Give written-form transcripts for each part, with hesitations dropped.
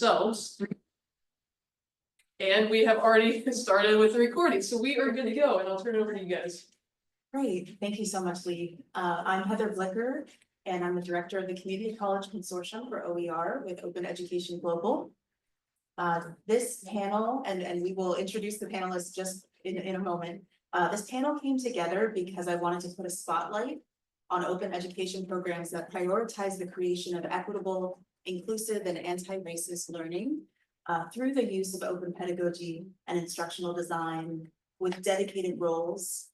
So, and we have already started with the recording, so we are good to go, and I'll turn it over to you guys. Great, thank you so much, Lee. I'm Heather Blicher, and I'm the director of the Community College Consortium for OER with Open Education Global. This panel, and we will introduce the panelists just in a moment. This panel came together because I wanted to put a spotlight on open education programs that prioritize the creation of equitable, inclusive, and anti-racist learning through the use of open pedagogy and instructional design with dedicated roles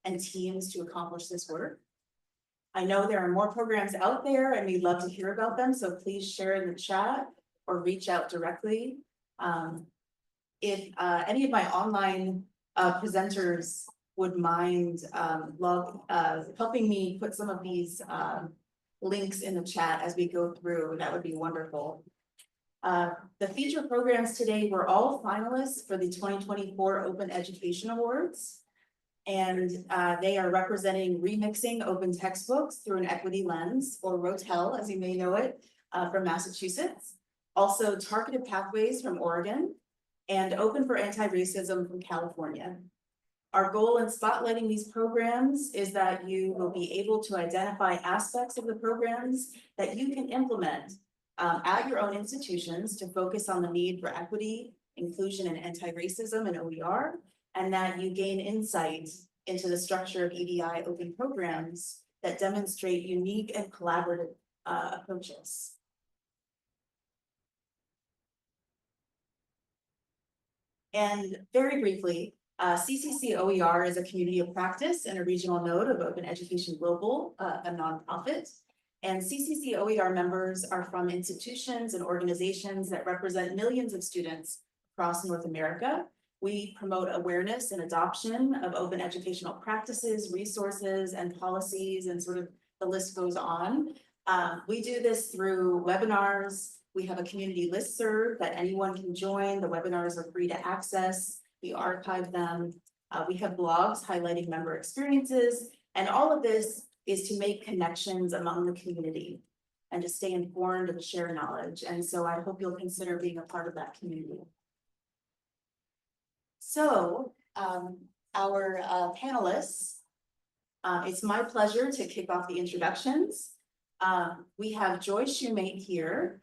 and teams to accomplish this work. I know there are more programs out there and we'd love to hear about them, so please share in the chat or reach out directly. If any of my online presenters would mind helping me put some of these links in the chat as we go through, that would be wonderful. The feature programs today were all finalists for the 2024 Open Education Awards. And they are representing remixing open textbooks through an equity lens, or ROTEL, as you may know it, from Massachusetts. Also Targeted Pathways from Oregon, and Open for Anti-Racism from California. Our goal in spotlighting these programs is that you will be able to identify aspects of the programs that you can implement at your own institutions to focus on the need for equity, inclusion, and anti-racism in OER, and that you gain insight into the structure of EDI open programs that demonstrate unique and collaborative approaches. And very briefly, CCC OER is a community of practice and a regional node of Open Education Global, a nonprofit. And CCC OER members are from institutions and organizations that represent millions of students across North America. We promote awareness and adoption of open educational practices, resources, and policies, and sort of the list goes on. We do this through webinars. We have a community listserv that anyone can join. The webinars are free to access. We archive them. We have blogs highlighting member experiences, and all of this is to make connections among the community and to stay informed and share knowledge. And so I hope you'll consider being a part of that community. So our panelists, it's my pleasure to kick off the introductions. We have Joy Shoemate here.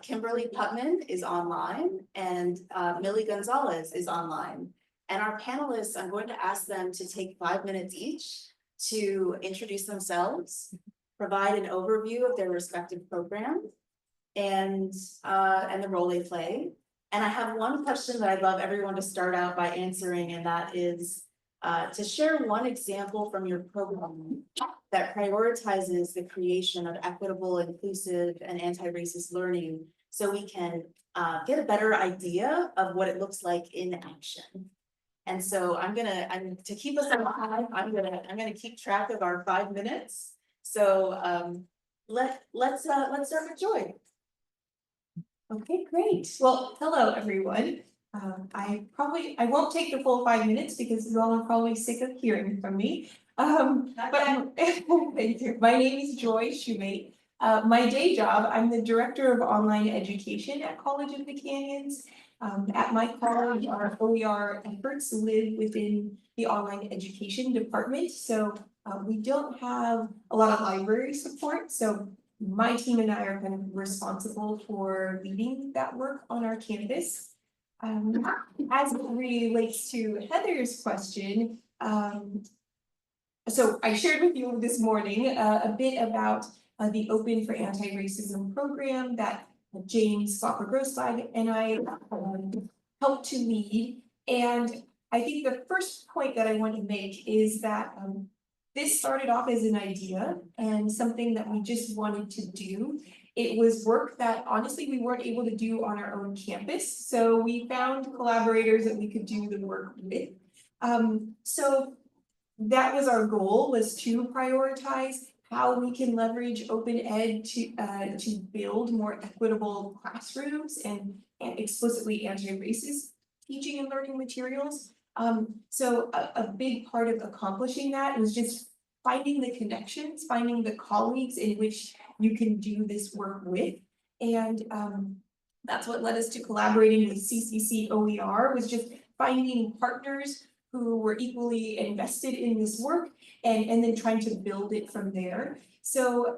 Kimberly Puttman is online, and Millie Gonzalez is online. And our panelists, I'm going to ask them to take 5 minutes each to introduce themselves, provide an overview of their respective program, and the role they play. And I have one question that I'd love everyone to start out by answering, and that is to share one example from your program that prioritizes the creation of equitable, inclusive, and anti-racist learning, so we can get a better idea of what it looks like in action. And so to keep us alive, I'm gonna keep track of our 5 minutes. So let's start with Joy. Okay, great. Well, hello, everyone. I won't take the full 5 minutes because you all are probably sick of hearing from me. But thank you. My name is Joy Shoemate. My day job, I'm the director of online education at College of the Canyons. At my college, our OER efforts live within the online education department. So we don't have a lot of library support. So my team and I are kind of responsible for leading that work on our campus. As it relates to Heather's question, so I shared with you this morning a bit about the Open for Anti-Racism program that James Slopper-Grosslag and I helped to lead. And I think the first point that I want to make is that this started off as an idea and something that we just wanted to do. It was work that honestly we weren't able to do on our own campus. So we found collaborators that we could do the work with. So that was our goal, was to prioritize how we can leverage open ed to build more equitable classrooms and explicitly anti-racist teaching and learning materials. So a big part of accomplishing that was just finding the connections, finding the colleagues in which you can do this work with. And That's what led us to collaborating with CCC OER, was just finding partners who were equally invested in this work and then trying to build it from there. So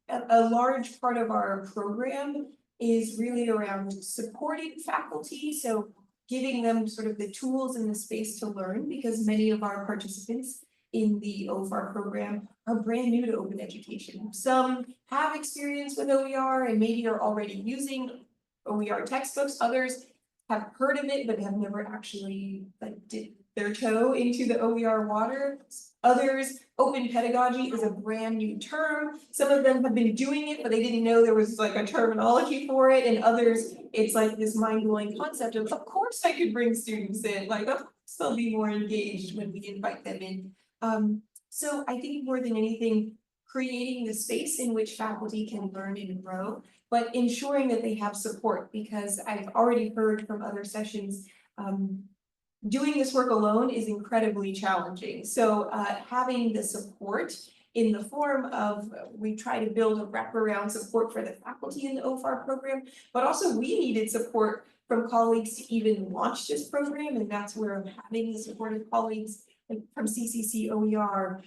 a large part of our program is really around supporting faculty, so giving them sort of the tools and the space to learn, because many of our participants in the OFAR program are brand new to open education. Some have experience with OER and maybe are already using OER textbooks. Others have heard of it, but have never actually dipped their toe into the OER water. Others, open pedagogy is a brand new term. Some of them have been doing it, but they didn't know there was like a terminology for it. And others, it's like this mind-blowing concept of course I could bring students in, like of course they'll be more engaged when we invite them in. So I think more than anything, creating the space in which faculty can learn and grow, but ensuring that they have support, because I've already heard from other sessions, doing this work alone is incredibly challenging. So having the support in the form of, we try to build a wraparound support for the faculty in the OFAR program, but also we needed support from colleagues to even launch this program, and that's where having the support of colleagues from CCC OER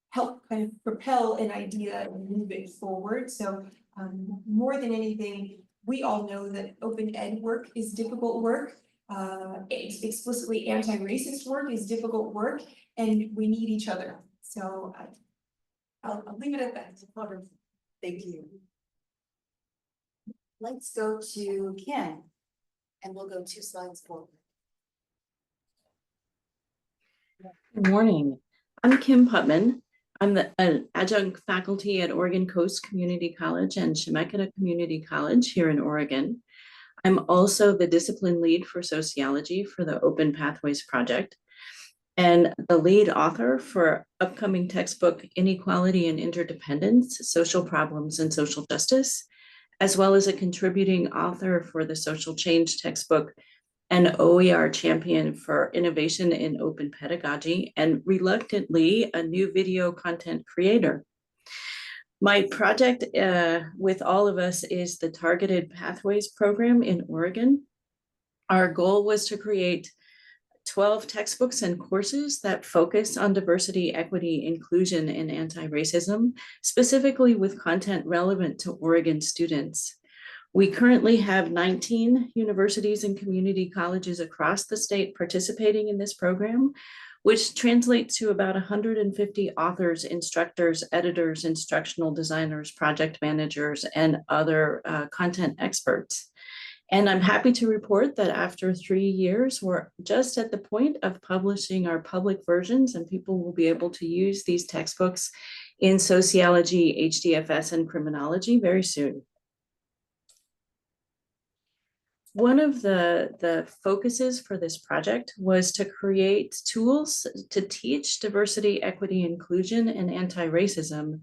help kind of propel an idea and move it forward. So more than anything, we all know that open ed work is difficult work. Explicitly anti-racist work is difficult work, and we need each other. So I'll leave it at that. Thank you. Let's go to Kim, and we'll go 2 slides forward. Good morning. I'm Kim Puttman. I'm an adjunct faculty at Oregon Coast Community College and Shoemate Community College here in Oregon. I'm also the discipline lead for sociology for the Open Pathways Project and the lead author for upcoming textbook Inequality and Interdependence, Social Problems and Social Justice, as well as a contributing author for the social change textbook and OER champion for innovation in open pedagogy, and reluctantly a new video content creator. My project with all of us is the Targeted Pathways program in Oregon. Our goal was to create 12 textbooks and courses that focus on diversity, equity, inclusion, and anti-racism, specifically with content relevant to Oregon students. We currently have 19 universities and community colleges across the state participating in this program, which translates to about 150 authors, instructors, editors, instructional designers, project managers, and other content experts. And I'm happy to report that after 3 years, we're just at the point of publishing our public versions, and people will be able to use these textbooks in sociology, HDFS, and criminology very soon. One of the focuses for this project was to create tools to teach diversity, equity, inclusion, and anti-racism,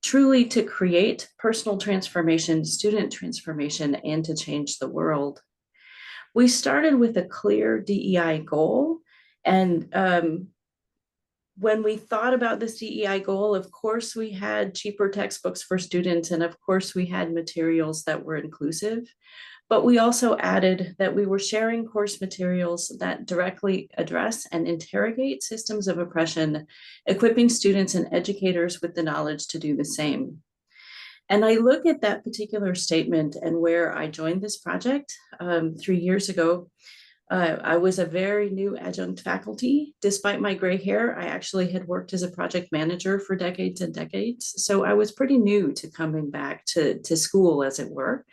truly to create personal transformation, student transformation, and to change the world. We started with a clear DEI goal, and when we thought about this DEI goal, of course, we had cheaper textbooks for students, and of course, we had materials that were inclusive. But we also added that we were sharing course materials that directly address and interrogate systems of oppression, equipping students and educators with the knowledge to do the same. And I look at that particular statement and where I joined this project 3 years ago. I was a very new adjunct faculty. Despite my gray hair, I actually had worked as a project manager for decades and decades. So I was pretty new to coming back to school, as it were.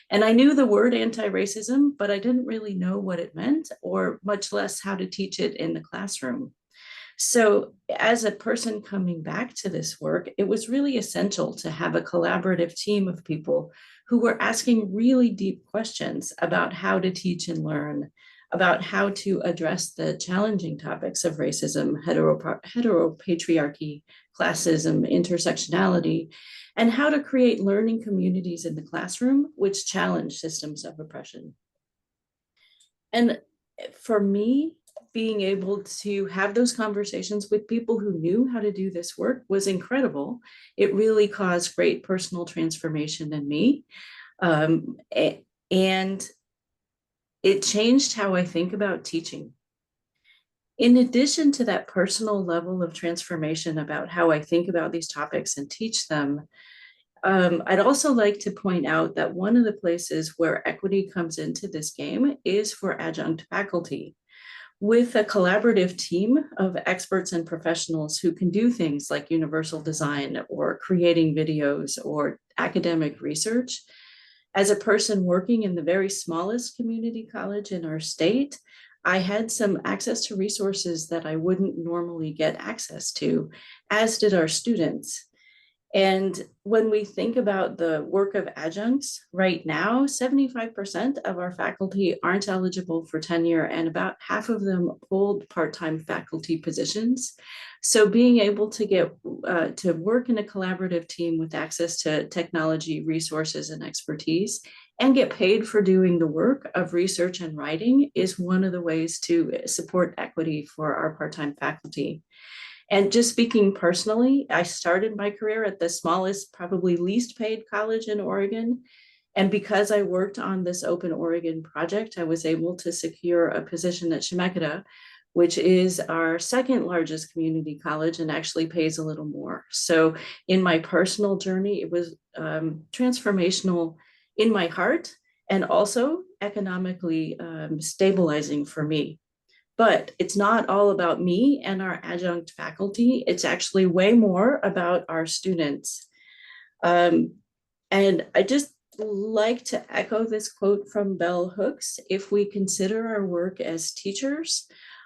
And I knew the word anti-racism, but I didn't really know what it meant, or much less how to teach it in the classroom. So as a person coming back to this work, it was really essential to have a collaborative team of people who were asking really deep questions about how to teach and learn, about how to address the challenging topics of racism, heteropatriarchy, classism, intersectionality, and how to create learning communities in the classroom which challenge systems of oppression. And for me, being able to have those conversations with people who knew how to do this work was incredible. It really caused great personal transformation in me. And it changed how I think about teaching. In addition to that personal level of transformation about how I think about these topics and teach them, I'd also like to point out that one of the places where equity comes into this game is for adjunct faculty. With a collaborative team of experts and professionals who can do things like universal design or creating videos or academic research, as a person working in the very smallest community college in our state, I had some access to resources that I wouldn't normally get access to, as did our students. And when we think about the work of adjuncts right now, 75% of our faculty aren't eligible for tenure, and about half of them hold part-time faculty positions. So being able to get to work in a collaborative team with access to technology, resources, and expertise, and get paid for doing the work of research and writing is one of the ways to support equity for our part-time faculty. And just speaking personally, I started my career at the smallest, probably least paid college in Oregon. And because I worked on this Open Oregon project, I was able to secure a position at Shoemate, which is our second largest community college and actually pays a little more. So in my personal journey, it was transformational in my heart and also economically stabilizing for me. But it's not all about me and our adjunct faculty. It's actually way more about our students. And I just like to echo this quote from Bell Hooks. If we consider our work as teachers,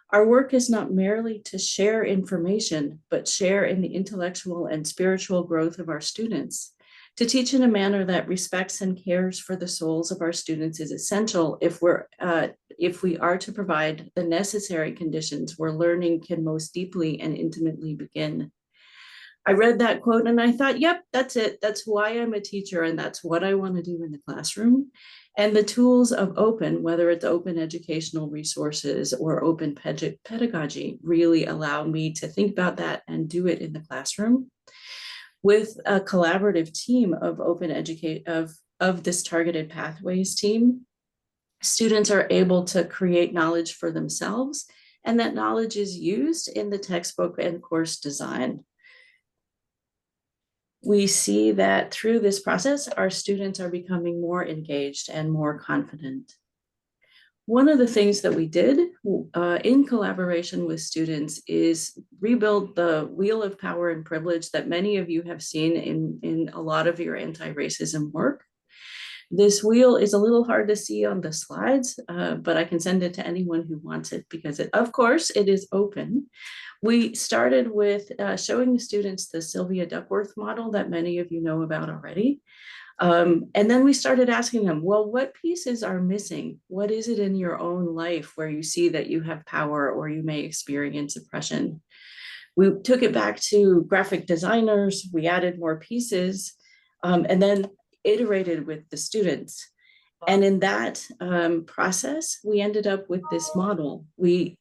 our work is not merely to share information, but share in the intellectual and spiritual growth of our students. To teach in a manner that respects and cares for the souls of our students is essential if we are to provide the necessary conditions where learning can most deeply and intimately begin. I read that quote and I thought, yep, that's it. That's why I'm a teacher and that's what I want to do in the classroom. And the tools of open, whether it's open educational resources or open pedagogy, really allow me to think about that and do it in the classroom. With a collaborative team of of this targeted pathways team, students are able to create knowledge for themselves, and that knowledge is used in the textbook and course design. We see that through this process, our students are becoming more engaged and more confident. One of the things that we did in collaboration with students is rebuild the wheel of power and privilege that many of you have seen in a lot of your anti-racism work. This wheel is a little hard to see on the slides, but I can send it to anyone who wants it because of course, it is open. We started with showing the students the Sylvia Duckworth model that many of you know about already. And then we started asking them, well, what pieces are missing? What is it in your own life where you see that you have power or you may experience oppression? We took it back to graphic designers, we added more pieces, and then iterated with the students. And in that process, we ended up with this model. We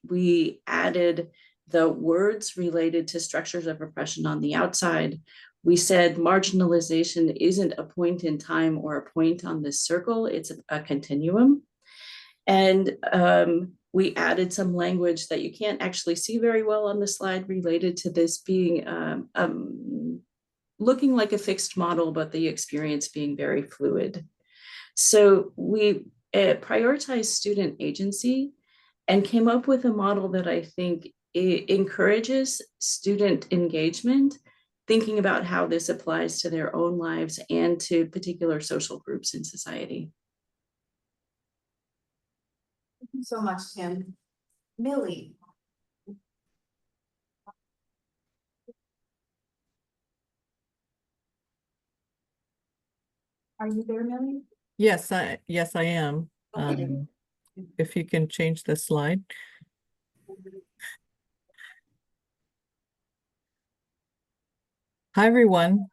added the words related to structures of oppression on the outside. We said marginalization isn't a point in time or a point on this circle, it's a continuum. And we added some language that you can't actually see very well on the slide related to this being looking like a fixed model, but the experience being very fluid. So we prioritized student agency and came up with a model that I think encourages student engagement, thinking about how this applies to their own lives and to particular social groups in society. Thank you so much, Kim. Millie. Are you there, Millie? Yes, I am. Okay. If you can change the slide. Hi, everyone.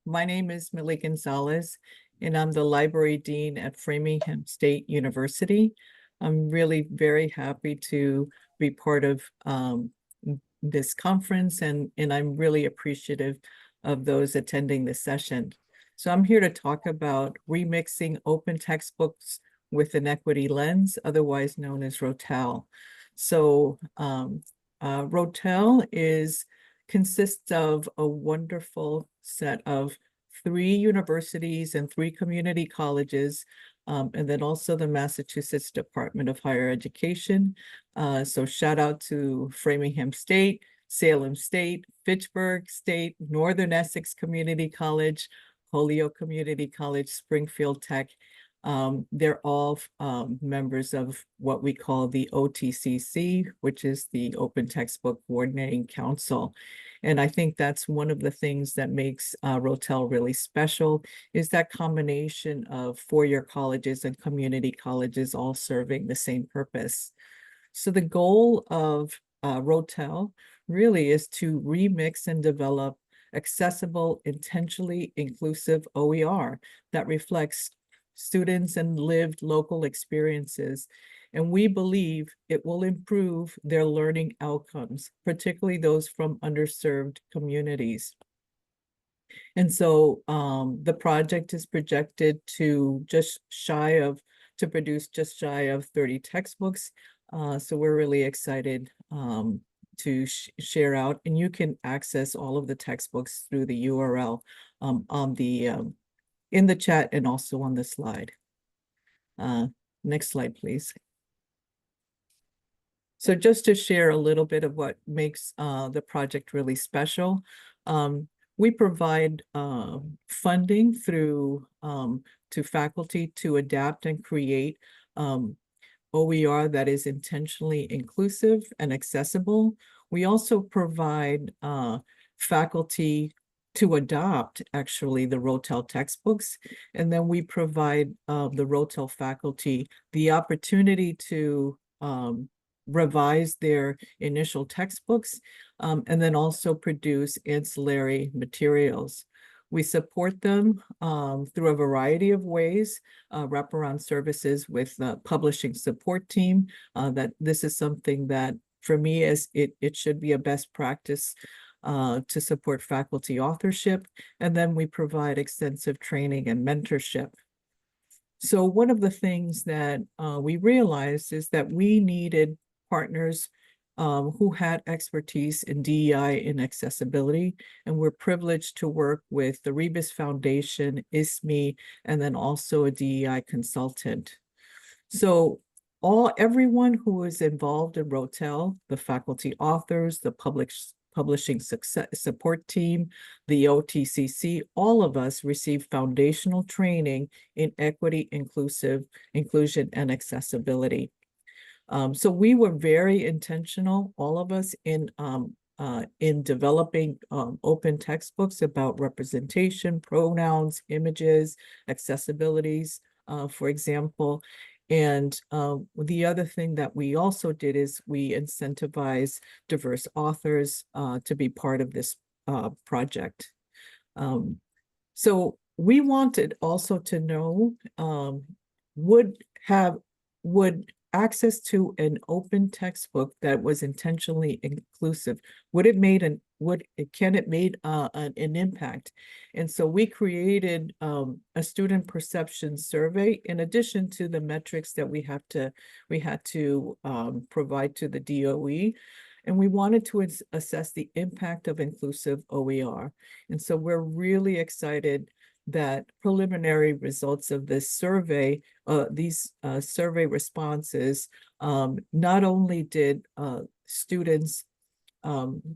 My name is Millie Gonzalez, and I'm the Library Dean at Framingham State University. I'm really very happy to be part of this conference, and I'm really appreciative of those attending this session. So I'm here to talk about remixing open textbooks with an equity lens, otherwise known as ROTEL. So ROTEL consists of a wonderful set of 3 universities and 3 community colleges, and then also the Massachusetts Department of Higher Education. So shout out to Framingham State, Salem State, Fitchburg State, Northern Essex Community College, Holyoke Community College, Springfield Tech. They're all members of what we call the OTCC, which is the Open Textbook Coordinating Council. And I think that's one of the things that makes ROTEL really special, is that combination of four-year colleges and community colleges all serving the same purpose. So the goal of ROTEL really is to remix and develop accessible, intentionally inclusive OER that reflects students and lived local experiences. And we believe it will improve their learning outcomes, particularly those from underserved communities. And so the project is projected to produce just shy of 30 textbooks. So we're really excited to share out, and you can access all of the textbooks through the URL in the chat and also on the slide. Next slide, please. So just to share a little bit of what makes the project really special, we provide funding through to faculty to adapt and create OER that is intentionally inclusive and accessible. We also provide faculty to adopt actually the ROTEL textbooks. And then we provide the ROTEL faculty the opportunity to revise their initial textbooks and then also produce ancillary materials. We support them through a variety of ways, wraparound services with the publishing support team. That this is something that for me it should be a best practice to support faculty authorship. And then we provide extensive training and mentorship. So one of the things that we realized is that we needed partners who had expertise in DEI and accessibility, and we're privileged to work with the Rebus Foundation, ISME, and then also a DEI consultant. So everyone who is involved in ROTEL, the faculty authors, the publishing support team, the OTCC, all of us receive foundational training in equity, inclusion, and accessibility. So we were very intentional, all of us, in developing open textbooks about representation, pronouns, images, accessibilities, for example. And the other thing that we also did is we incentivize diverse authors to be part of this project. So we wanted also to know, would access to an open textbook that was intentionally inclusive, can it made an impact? And so we created a student perception survey in addition to the metrics that we had to provide to the DOE. And we wanted to assess the impact of inclusive OER. And so we're really excited that preliminary results of this survey, these survey responses, not only did students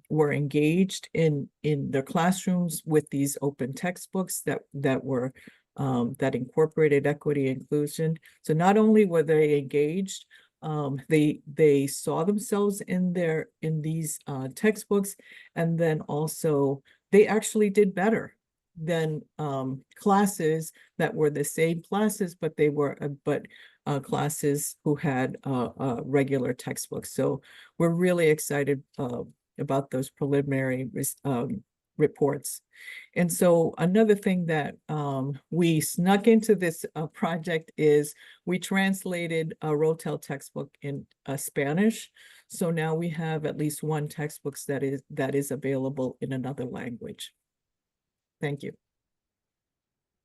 were engaged in their classrooms with these open textbooks that incorporated equity and inclusion. So not only were they engaged, they saw themselves in these textbooks, and then also they actually did better than classes that were the same classes, but they were classes who had regular textbooks. So we're really excited about those preliminary reports. And so another thing that we snuck into this project is we translated a ROTEL textbook in Spanish. So now we have at least one textbook that is available in another language. Thank you.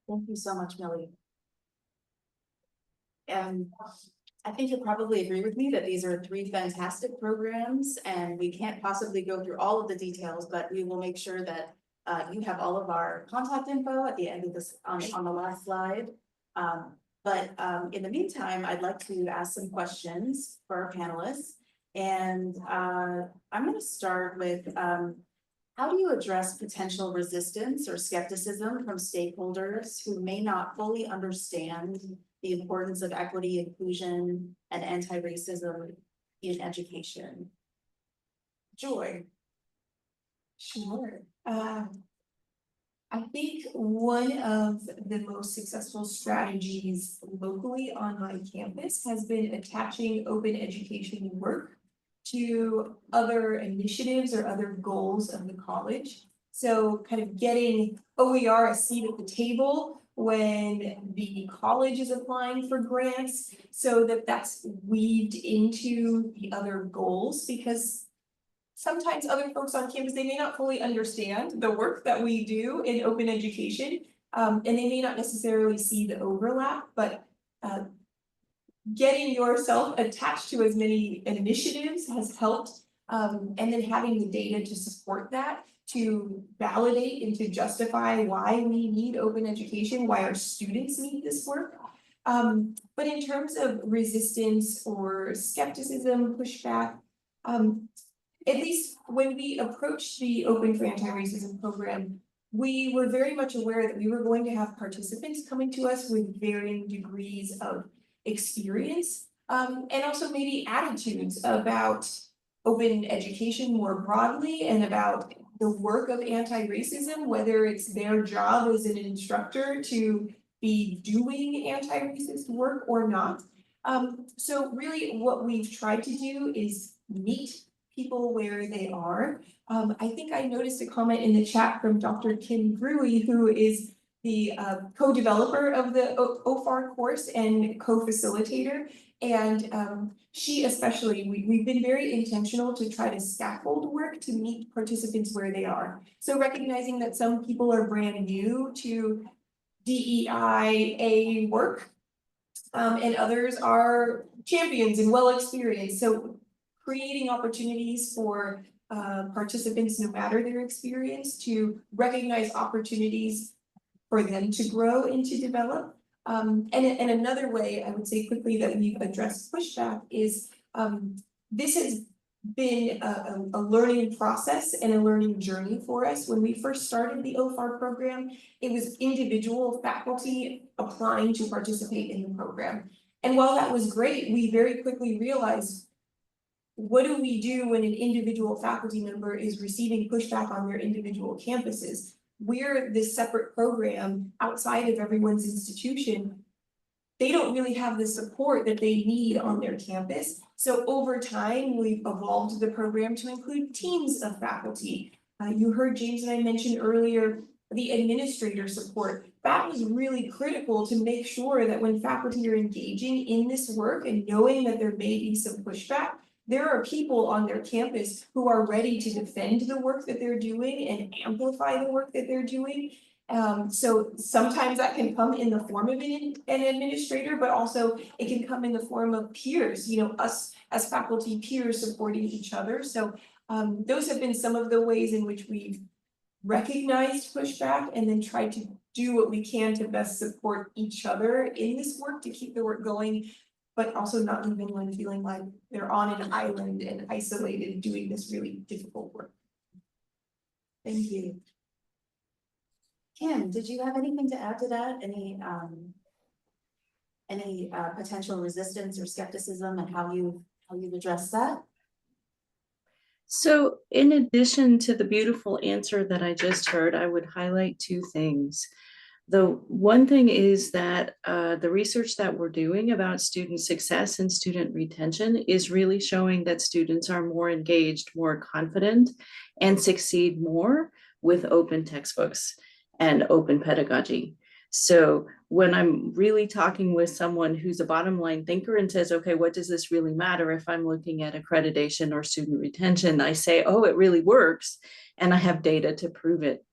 Thank you so much, Millie. And I think you'll probably agree with me that these are three fantastic programs, and we can't possibly go through all of the details, but we will make sure that you have all of our contact info at the end of this, on the last slide. But in the meantime, I'd like to ask some questions for our panelists. And I'm gonna start with, how do you address potential resistance or skepticism from stakeholders who may not fully understand the importance of equity, inclusion, and anti-racism in education? Joy. Sure. I think one of the most successful strategies locally on my campus has been attaching open education work to other initiatives or other goals of the college. So kind of getting OER a seat at the table when the college is applying for grants, so that that's weaved into the other goals, because sometimes other folks on campus, they may not fully understand the work that we do in open education, and they may not necessarily see the overlap, but getting yourself attached to as many initiatives has helped, and then having the data to support that, to validate and to justify why we need open education, why our students need this work. But in terms of resistance or skepticism, pushback, at least when we approached the Open for Anti-Racism program, we were very much aware that we were going to have participants coming to us with varying degrees of experience, and also maybe attitudes about open education more broadly and about the work of anti-racism, whether it's their job as an instructor to be doing anti-racist work or not. So really what we've tried to do is meet people where they are. I think I noticed a comment in the chat from Dr. Kim Gruey, who is the co-developer of the OFAR course and co-facilitator. And she especially, we've been very intentional to try to scaffold work to meet participants where they are. So recognizing that some people are brand new to DEIA work, and others are champions and well experienced. So creating opportunities for participants, no matter their experience, to recognize opportunities for them to grow and to develop. And another way I would say quickly that we've addressed pushback is this has been a learning process and a learning journey for us. When we first started the OFAR program, it was individual faculty applying to participate in the program. And while that was great, we very quickly realized, what do we do when an individual faculty member is receiving pushback on their individual campuses? We're this separate program outside of everyone's institution. They don't really have the support that they need on their campus. So over time, we've evolved the program to include teams of faculty. You heard James and I mention earlier the administrator support. That was really critical to make sure that when faculty are engaging in this work and knowing that there may be some pushback, there are people on their campus who are ready to defend the work that they're doing and amplify the work that they're doing. So sometimes that can come in the form of an administrator, but also it can come in the form of peers, you know, us as faculty peers supporting each other. So those have been some of the ways in which we've recognized pushback and then tried to do what we can to best support each other in this work to keep the work going, but also not leave anyone feeling like they're on an island and isolated doing this really difficult work. Thank you. Kim, did you have anything to add to that? Any potential resistance or skepticism and how you've addressed that? So in addition to the beautiful answer that I just heard, I would highlight two things. The one thing is that the research that we're doing about student success and student retention is really showing that students are more engaged, more confident, and succeed more with open textbooks and open pedagogy. So when I'm really talking with someone who's a bottom line thinker and says, okay, what does this really matter if I'm looking at accreditation or student retention? I say, oh, it really works. And I have data to prove it.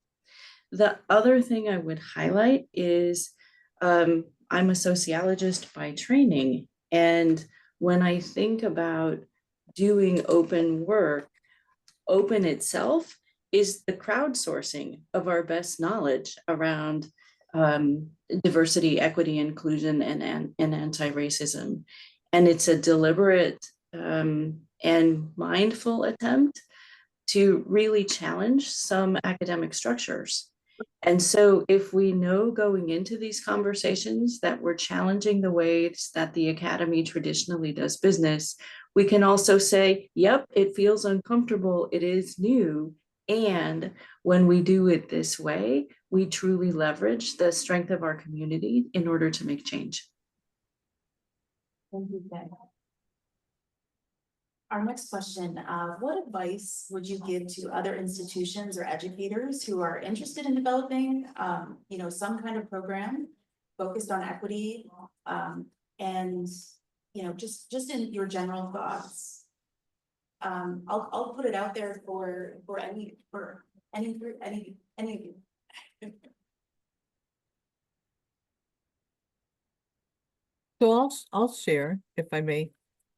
the other thing I would highlight is I'm a sociologist by training. And when I think about doing open work, open itself is the crowdsourcing of our best knowledge around diversity, equity, inclusion, and anti-racism. And it's a deliberate and mindful attempt to really challenge some academic structures. And so if we know going into these conversations that we're challenging the ways that the academy traditionally does business, we can also say, yep, it feels uncomfortable, it is new. And when we do it this way, we truly leverage the strength of our community in order to make change. Thank you, Ben. Our next question, what advice would you give to other institutions or educators who are interested in developing, some kind of program focused on equity, and, just in your general thoughts? I'll put it out there for any of you. So I'll share if I may.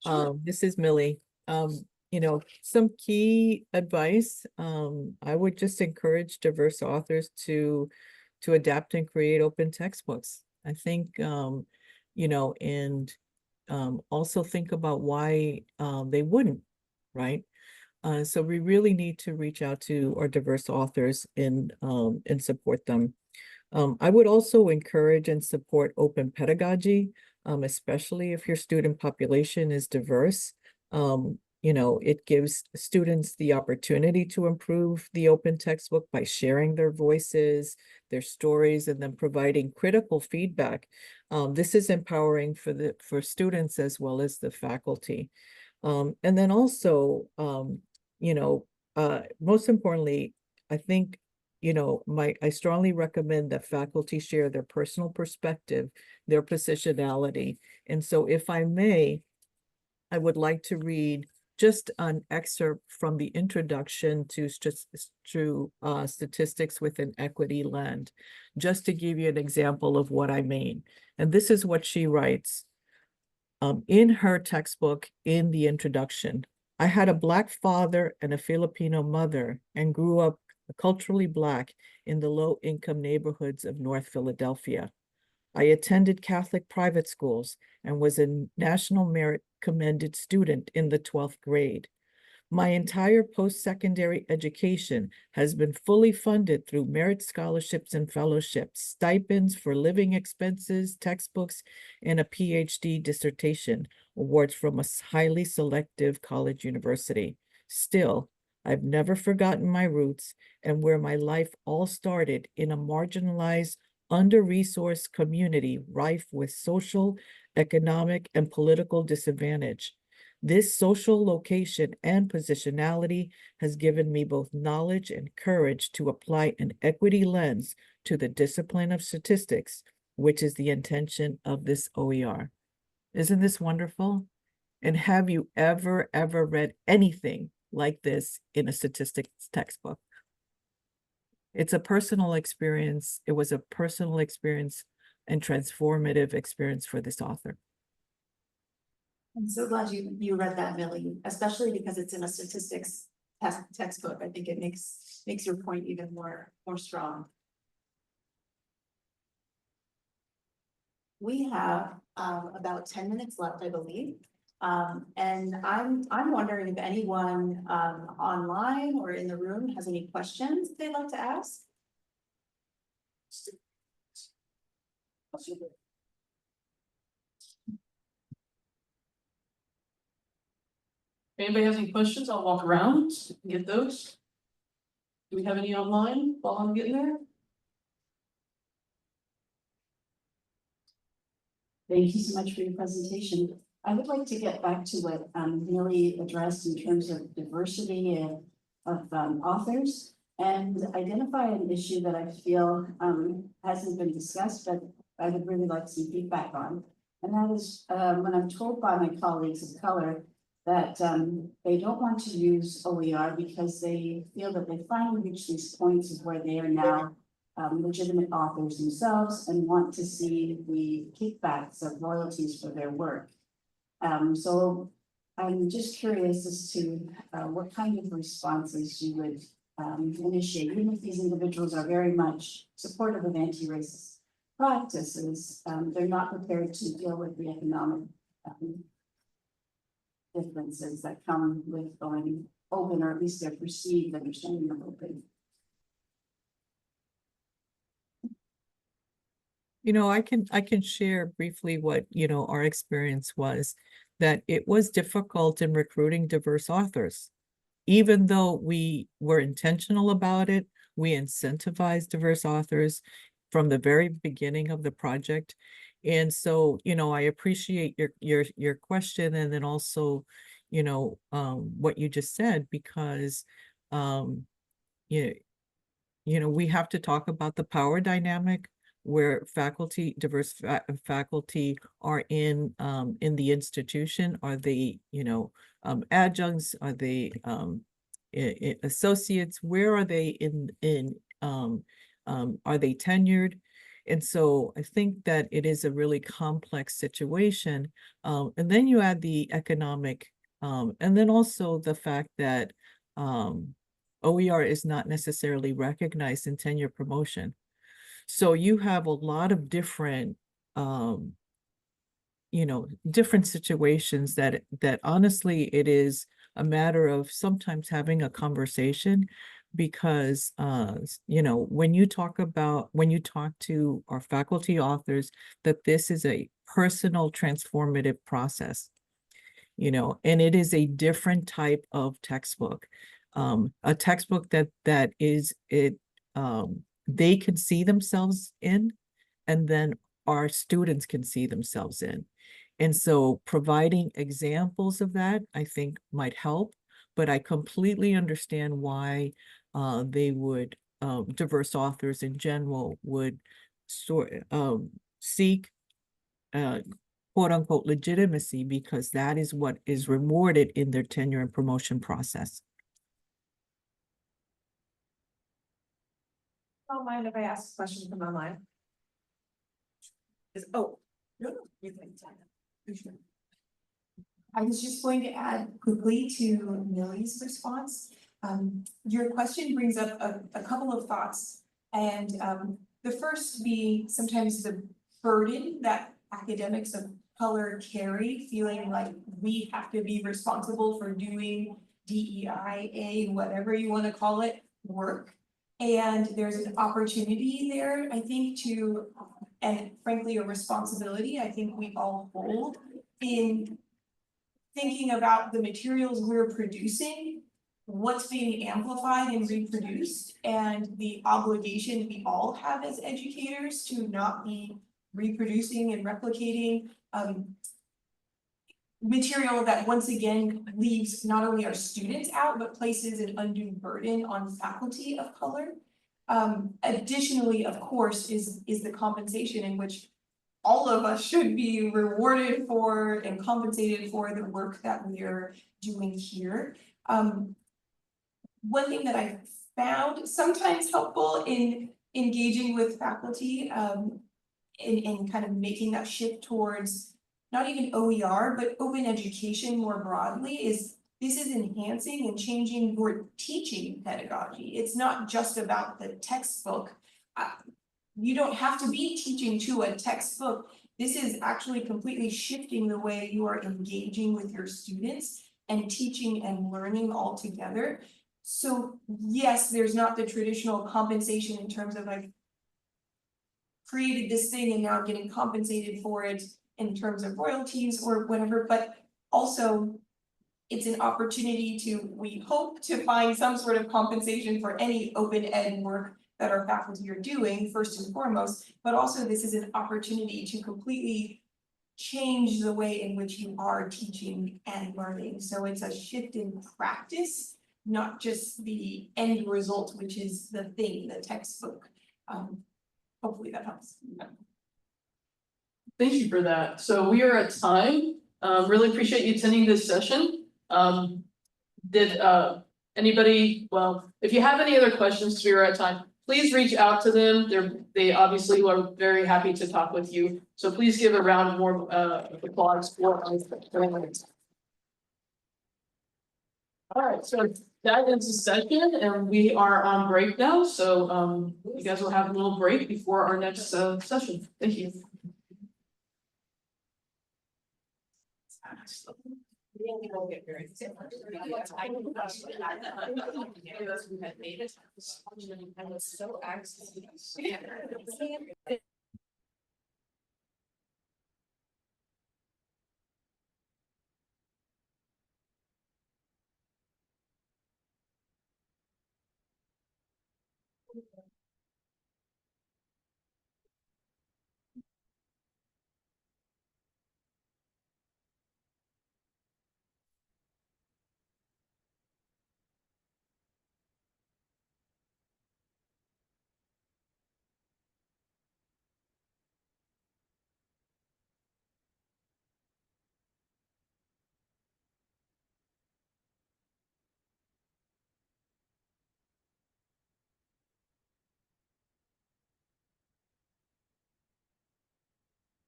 Sure. This is Millie. Some key advice. I would just encourage diverse authors to adapt and create open textbooks. I think, and also think about why they wouldn't, right? So we really need to reach out to our diverse authors and support them. I would also encourage and support open pedagogy, especially if your student population is diverse. It gives students the opportunity to improve the open textbook by sharing their voices, their stories, and then providing critical feedback. This is empowering for students as well as the faculty. And then also, most importantly, I think, I strongly recommend that faculty share their personal perspective, their positionality. And so if I may, I would like to read just an excerpt from the introduction to statistics with an equity lens, just to give you an example of what I mean. And this is what she writes in her textbook in the introduction. I had a Black father and a Filipino mother and grew up culturally Black in the low-income neighborhoods of North Philadelphia. I attended Catholic private schools and was a National Merit Commended student in the 12th grade. My entire post-secondary education has been fully funded through merit scholarships and fellowships, stipends for living expenses, textbooks, and a PhD dissertation, awards from a highly selective college university. Still, I've never forgotten my roots and where my life all started, in a marginalized, under-resourced community rife with social, economic, and political disadvantage. This social location and positionality has given me both knowledge and courage to apply an equity lens to the discipline of statistics, which is the intention of this OER. Isn't this wonderful? And have you ever read anything like this in a statistics textbook? It's a personal experience. It was a personal experience and transformative experience for this author. I'm so glad you read that, Millie, especially because it's in a statistics textbook. I think it makes your point even more strong. We have about 10 minutes left, I believe. And I'm wondering if anyone online or in the room has any questions they'd like to ask. If anybody has any questions, I'll walk around and get those. Do we have any online while I'm getting there? Thank you so much for your presentation. I would like to get back to what Millie addressed in terms of diversity of authors, and identify an issue that I feel hasn't been discussed, but I would really like some feedback on. And that is when I'm told by my colleagues of color that they don't want to use OER because they feel that they finally reached these points of where they are now legitimate authors themselves and want to see the kickbacks of royalties for their work. So I'm just curious as to what kind of responses you would initiate, even if these individuals are very much supportive of anti-racist practices, they're not prepared to deal with the economic differences that come with going open, or at least their perceived understanding of open. You know, I can share briefly what, you know, our experience was, that it was difficult in recruiting diverse authors. Even though we were intentional about it, we incentivized diverse authors from the very beginning of the project. And so, you know, I appreciate your question, and then also, you know, what you just said, because you know, we have to talk about the power dynamic where diverse faculty are in the institution. Are they, you know, adjuncts? Are they associates? Where are they are they tenured? And so I think that it is a really complex situation. And then you add the economic, and then also the fact that OER is not necessarily recognized in tenure promotion. So you have a lot of different, you know, different situations that honestly, it is a matter of sometimes having a conversation, because, you know, when you talk to our faculty authors, that this is a personal transformative process, you know, and it is a different type of textbook. A textbook that is they can see themselves in, and then our students can see themselves in. And so providing examples of that, I think, might help, but I completely understand why they would, diverse authors in general would seek quote unquote legitimacy, because that is what is rewarded in their tenure and promotion process. Don't mind if I ask a question from online. No, you can tell them. I was just going to add quickly to Millie's response. Your question brings up a couple of thoughts, and the first being sometimes the burden that academics of color carry, feeling like we have to be responsible for doing DEIA, whatever you want to call it, work. And there's an opportunity there, I think, to, and frankly, a responsibility I think we all hold in thinking about the materials we're producing, what's being amplified and reproduced, and the obligation we all have as educators to not be reproducing and replicating material that once again leaves not only our students out, but places an undue burden on faculty of color. Additionally, of course, is the compensation in which all of us should be rewarded for and compensated for the work that we are doing here. One thing that I found sometimes helpful in engaging with faculty, in kind of making that shift towards not even OER, but open education more broadly, is this is enhancing and changing your teaching pedagogy. It's not just about the textbook. You don't have to be teaching to a textbook. This is actually completely shifting the way you are engaging with your students and teaching and learning all together. So yes, there's not the traditional compensation in terms of like created this thing and now getting compensated for it in terms of royalties or whatever, but also it's an opportunity to, we hope to find some sort of compensation for any open ed work that our faculty are doing first and foremost, but also this is an opportunity to completely change the way in which you are teaching and learning. So it's a shift in practice, not just the end result, which is the thing, the textbook. Hopefully that helps. Thank you for that. So we are at time. Really appreciate you attending this session. Did anybody, well, if you have any other questions, we are at time, please reach out to them. They obviously are very happy to talk with you. So please give a round of more applause for our families. All right, so that ends the session and we are on break now. So you guys will have a little break before our next session. Thank you. I was so